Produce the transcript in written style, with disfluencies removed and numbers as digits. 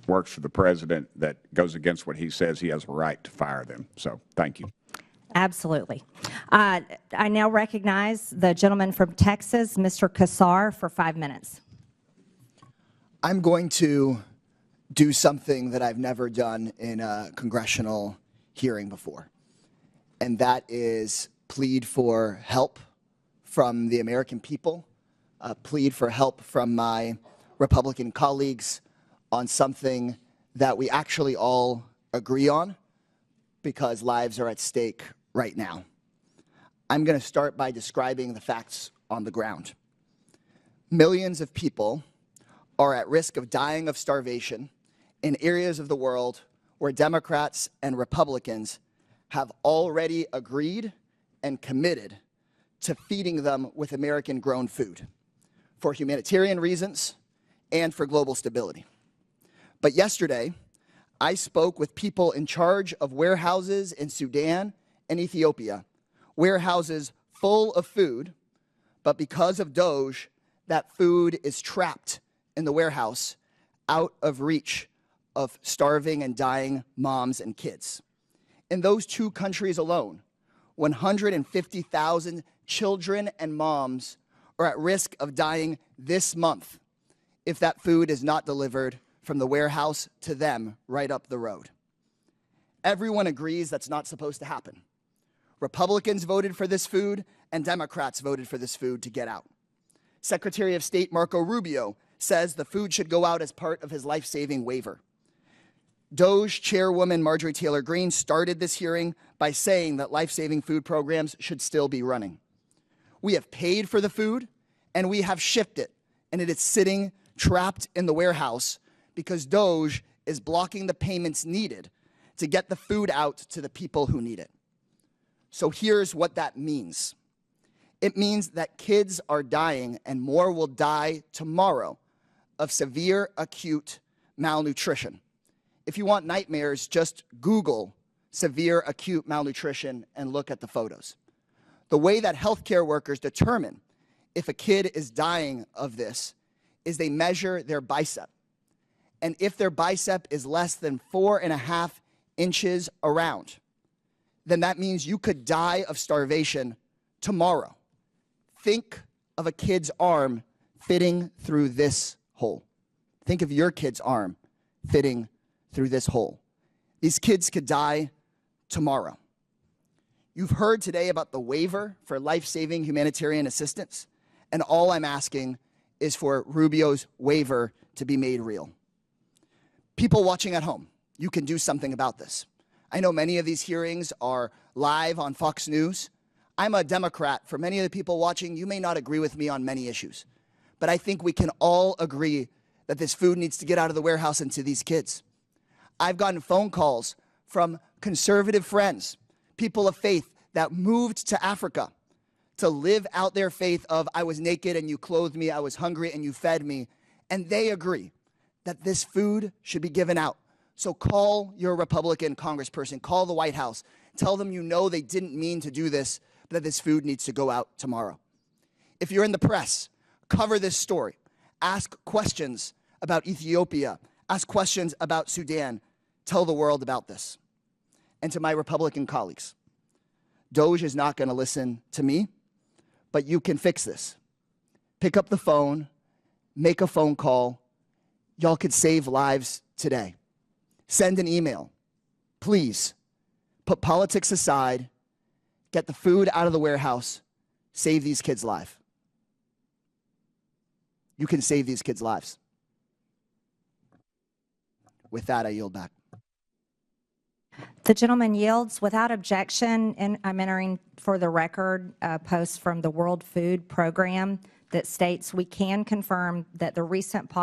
works for the president that goes against what he says, he has a right to fire them. So thank you. Absolutely. I now recognize the gentleman from Texas, Mr. Casar, for 5 minutes. I'm going to do something that I've never done in a congressional hearing before, and that is plead for help from the American people, plead for help from my Republican colleagues on something that we actually all agree on, because lives are at stake right now. I'm going to start by describing the facts on the ground. Millions of people are at risk of dying of starvation in areas of the world where Democrats and Republicans have already agreed and committed to feeding them with American-grown food for humanitarian reasons and for global stability. But yesterday, I spoke with people in charge of warehouses in Sudan and Ethiopia, warehouses full of food, but because of Doge, that food is trapped in the warehouse out of reach of starving and dying moms and kids. In those two countries alone, 150,000 children and moms are at risk of dying this month if that food is not delivered from the warehouse to them right up the road. Everyone agrees that's not supposed to happen. Republicans voted for this food, and Democrats voted for this food to get out. Secretary of State Marco Rubio says the food should go out as part of his life-saving waiver. DOGE Chairwoman Marjorie Taylor Greene started this hearing by saying that life-saving food programs should still be running. We have paid for the food, and we have shipped it, and it is sitting trapped in the warehouse because DOGE is blocking the payments needed to get the food out to the people who need it. So here's what that means. It means that kids are dying, and more will die tomorrow, of severe acute malnutrition. If you want nightmares, just Google severe acute malnutrition and look at the photos. The way that healthcare workers determine if a kid is dying of this is they measure their bicep. And if their bicep is less than 4.5 inches around, then that means you could die of starvation tomorrow. Think of a kid's arm fitting through this hole. Think of your kid's arm fitting through this hole. These kids could die tomorrow. You've heard today about the waiver for life-saving humanitarian assistance, and all I'm asking is for Rubio's waiver to be made real. People watching at home, you can do something about this. I know many of these hearings are live on Fox News. I'm a Democrat. For many of the people watching, you may not agree with me on many issues, but I think we can all agree that this food needs to get out of the warehouse and to these kids. I've gotten phone calls from conservative friends, people of faith that moved to Africa to live out their faith of I was naked and you clothed me, I was hungry and you fed me, and they agree that this food should be given out. So call your Republican congressperson, call the White House, tell them you know they didn't mean to do this, but that this food needs to go out tomorrow. If you're in the press, cover this story. Ask questions about Ethiopia. Ask questions about Sudan. Tell the world about this. And to my Republican colleagues, DOGE is not going to listen to me, but you can fix this. Pick up the phone, make a phone call. Y'all could save lives today. Send an email. Please, put politics aside, get the food out of the warehouse, save these kids' lives. You can save these kids' lives. With that, I yield back. The gentleman yields without objection, and I'm entering for the record a post from the World Food Program that states we can confirm that the recent